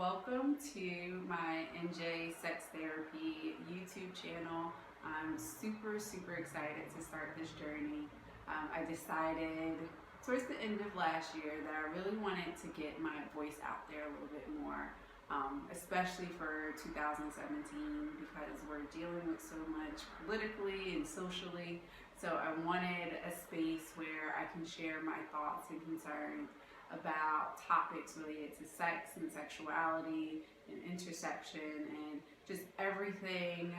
welcome to my NJ Sex Therapy YouTube channel. I'm super excited to start this journey. I decided towards the end of last year that I really wanted to get my voice out there a little bit more, especially for 2017 because we're dealing with so much politically and socially. So I wanted a space where I can share my thoughts and concerns about topics related to sex and sexuality and intersection and just everything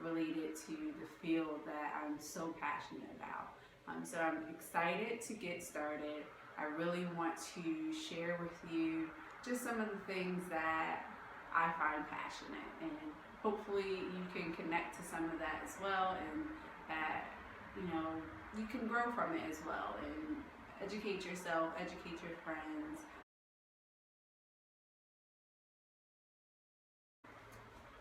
related to the field that I'm so passionate about. So I'm excited to get started. I really want to share with you just some of the things that I find passionate, and hopefully you can connect to some of that as well, and that you can grow from it as well and educate yourself, educate your friends.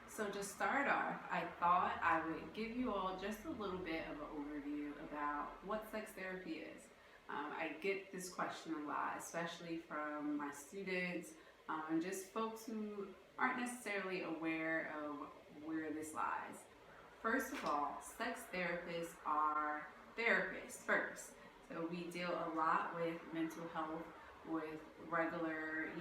So to start off, I thought I would give you all just a little bit of an overview about what sex therapy is. I get this question a lot, especially from my students and just folks who aren't necessarily aware of where this lies. First of all, sex therapists are therapists first. So we deal a lot with mental health, with regular,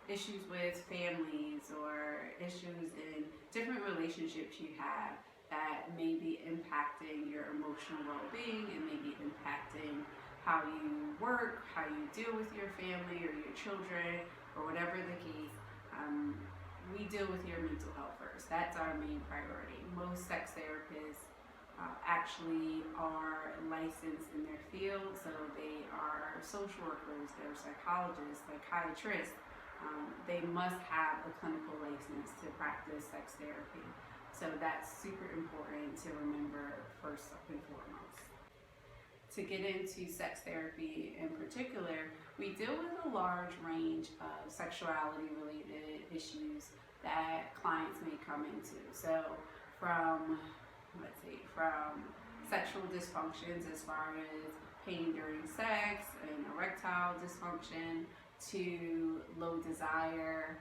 issues with families or issues in different relationships you have that may be impacting your emotional well-being and maybe impacting how you work, how you deal with your family or your children or whatever the case. We deal with your mental health first. That's our main priority. Most sex therapists actually are licensed in their field, so they are social workers, they're psychologists, psychiatrists. They must have a clinical license to practice sex therapy. So that's super important to remember first and foremost. To get into sex therapy in particular, we deal with a large range of sexuality related issues that clients may come into. So from sexual dysfunctions as far as pain during sex and erectile dysfunction, to low desire,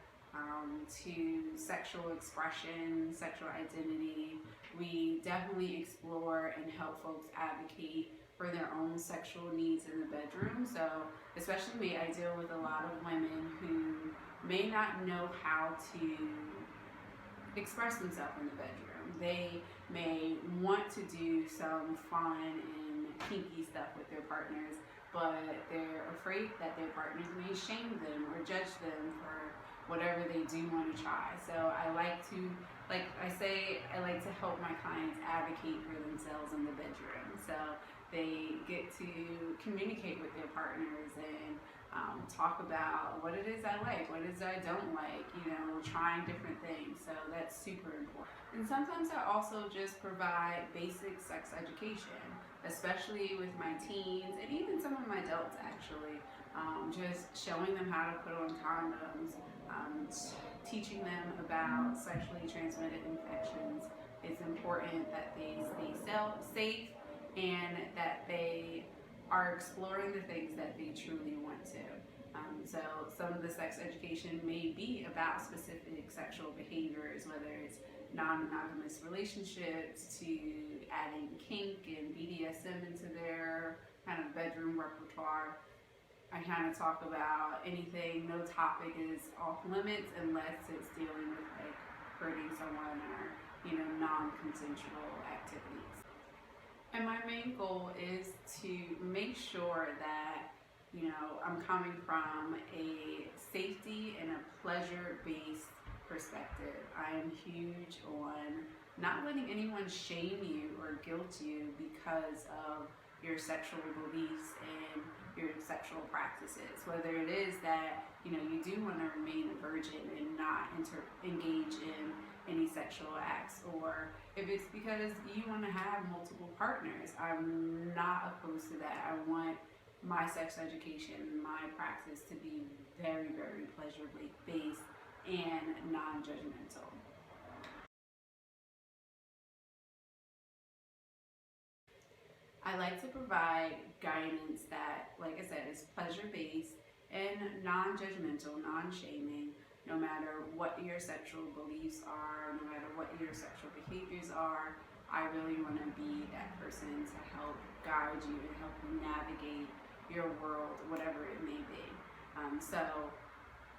to sexual expression, sexual identity. We definitely explore and help folks advocate for their own sexual needs in the bedroom. So especially me, I deal with a lot of women who may not know how to express themselves in the bedroom. They may want to do some fun and kinky stuff with their partners, but they're afraid that their partners may shame them or judge them for whatever they do want to try. So I like to help my clients advocate for themselves in the bedroom. So they get to communicate with their partners and talk about what it is I like, what it is I don't like, trying different things. So that's super important. And sometimes I also just provide basic sex education, especially with my teens and even some of my adults actually. Just showing them how to put on condoms, teaching them about sexually transmitted infections. It's important that they stay safe and that they are exploring the things that they truly want to. So some of the sex education may be about specific sexual behaviors, whether it's non-monogamous relationships to adding kink and BDSM into their kind of bedroom repertoire. I kind of talk about anything, no topic is off limits unless it's dealing with hurting someone or non-consensual activities. And my main goal is to make sure that I'm coming from a safety and a pleasure-based perspective. I am huge on not letting anyone shame you or guilt you because of your sexual beliefs and your sexual practices. Whether it is that you do want to remain a virgin and not engage in any sexual acts, or if it's because you want to have multiple partners, I'm not opposed to that. I want my sex education, my practice to be very pleasure-based and non-judgmental. I like to provide guidance that, like I said, is pleasure-based and non-judgmental, non-shaming, no matter what your sexual beliefs are, no matter what your sexual behaviors are, I really want to be that person to help guide you and help you navigate your world, whatever it may be. So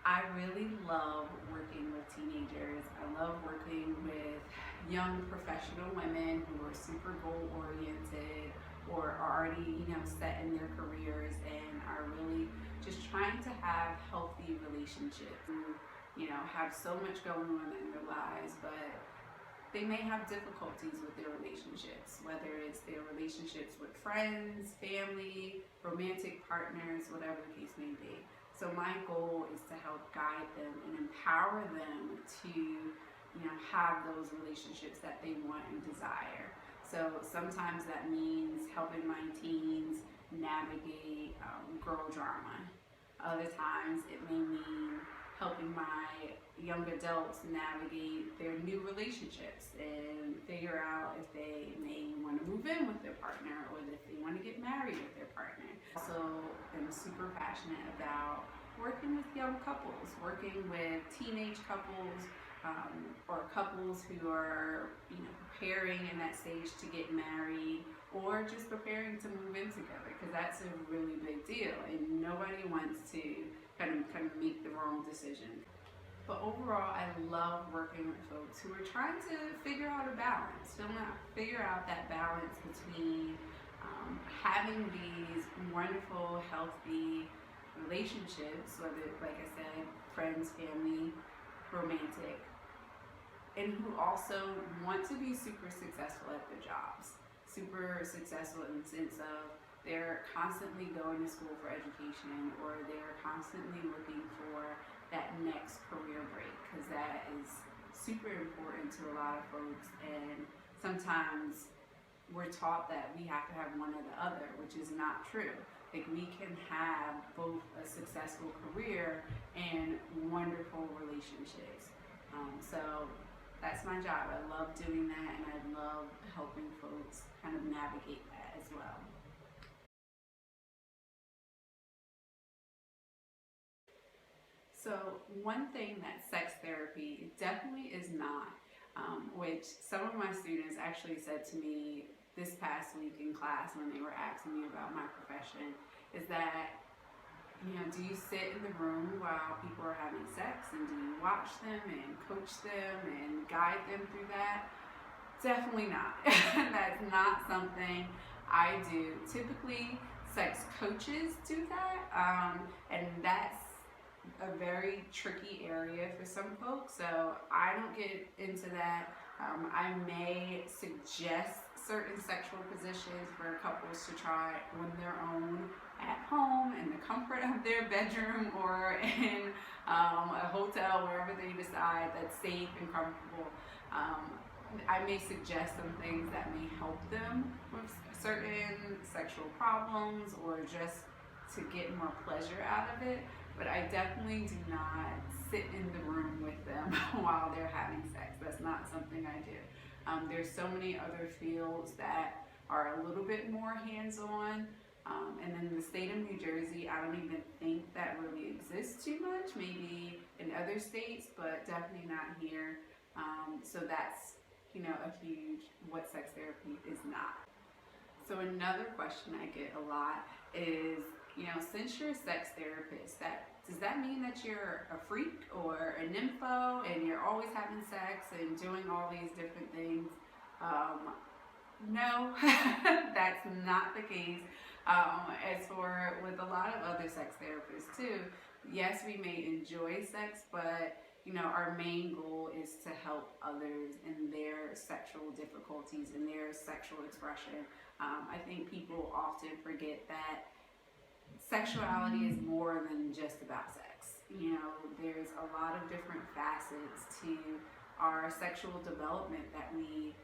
I really love working with teenagers. I love working with young professional women who are super goal oriented or are already, set in their careers and are really just trying to have healthy relationships. Who, have so much going on in their lives, but they may have difficulties with their relationships, whether it's their relationships with friends, family, romantic partners, whatever the case may be. So my goal is to help guide them and empower them to, have those relationships that they want and desire. So sometimes that means helping my teens navigate girl drama. Other times it may mean helping my young adults navigate their new relationships and figure out if they may want to move in with their partner or if they want to get married with their partner. Also, I'm super passionate about working with young couples, working with teenage couples, or couples who are, preparing in that stage to get married or just preparing to move in together, because that's a really big deal and nobody wants to kind of make the wrong decision. But overall, I love working with folks who are trying to figure out a balance, figure out that balance between having these wonderful, healthy relationships, whether, like I said, friends, family, romantic, and who also want to be super successful at their jobs. Super successful in the sense of they're constantly going to school for education or they're constantly looking for that next career break, because that is super important to a lot of folks, and sometimes we're taught that we have to have one or the other, which is not true. Like, we can have both a successful career and wonderful relationships. So that's my job. I love doing that, and I love helping folks kind of navigate that as well. So one thing that sex therapy definitely is not, which some of my students actually said to me this past week in class when they were asking me about my profession, is that, do you sit in the room while people are having sex and do you watch them and coach them and guide them through that? Definitely not. That's not something I do. Typically, sex coaches do that, and that's a very tricky area for some folks, so I don't get into that. I may suggest certain sexual positions for couples to try on their own at home in the comfort of their bedroom or in a hotel, wherever they decide that's safe and comfortable. I may suggest some things that may help them with certain sexual problems or just to get more pleasure out of it, but I definitely do not sit in the room with them while they're having sex. That's not something I do. There's so many other fields that are a little bit more hands-on, and in the state of New Jersey, I don't even think that really exists too much, maybe in other states, but definitely not here. So that's, a huge what sex therapy is not. So another question I get a lot is, since you're a sex therapist, does that mean that you're a freak or a nympho and you're always having sex and doing all these different things? No, that's not the case. As for with a lot of other sex therapists too, yes, we may enjoy sex, but our main goal is to help others in their sexual difficulties, in their sexual expression. I think people often forget that sexuality is more than just about sex. There's a lot of different facets to our sexual development that we,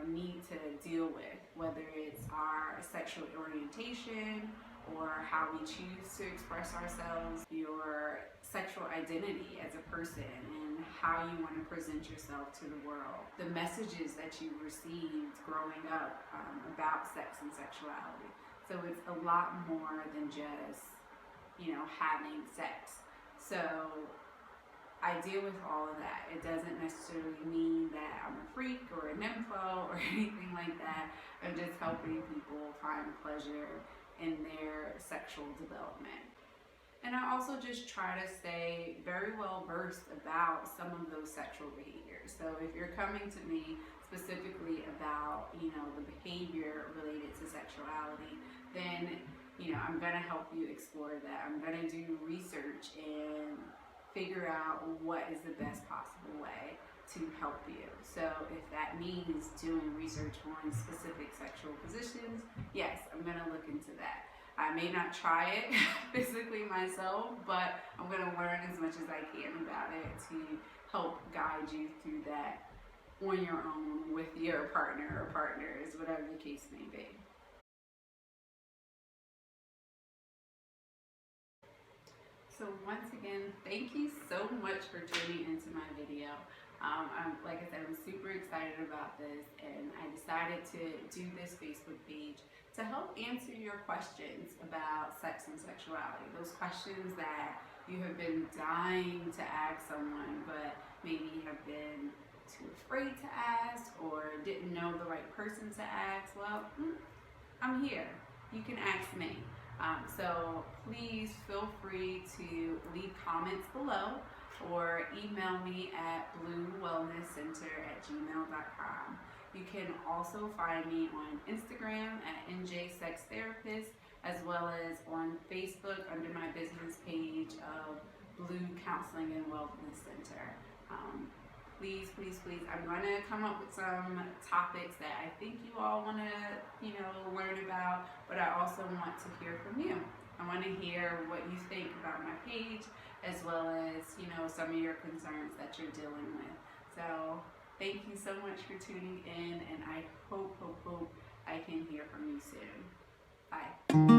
need to deal with, whether it's our sexual orientation or how we choose to express ourselves, your sexual identity as a person, and how you want to present yourself to the world, the messages that you received growing up about sex and sexuality. So it's a lot more than just, having sex. So I deal with all of that. It doesn't necessarily mean that I'm a freak or a nympho or anything like that. I'm just helping people find pleasure in their sexual development. And I also just try to stay very well versed about some of those sexual behaviors. So if you're coming to me specifically about, the behavior related to sexuality, then, I'm going to help you explore that. I'm going to do research and figure out what is the best possible way to help you. So if that means doing research on specific sexual positions, yes, I'm going to look into that. I may not try it physically myself, but I'm going to learn as much as I can about it to help guide you through that on your own with your partner or partners, whatever the case may be. So once again, thank you so much for tuning into my video. Like I said, I'm super excited about this, and I decided to do this Facebook page to help answer your questions about sex and sexuality. Those questions that you have been dying to ask someone, but maybe have been too afraid to ask or didn't know the right person to ask. Well, I'm here. You can ask me. So please feel free to leave comments below or email me at bluewellnesscenter@gmail.com. You can also find me on Instagram at njsextherapist, as well as on Facebook under my business page of Blue Counseling and Wellness Center. Please, please, please, I'm going to come up with some topics that I think you all want to, learn about, but I also want to hear from you. I want to hear what you think about my page, as well as, some of your concerns that you're dealing with. So thank you so much for tuning in, and I hope I can hear from you soon. Bye.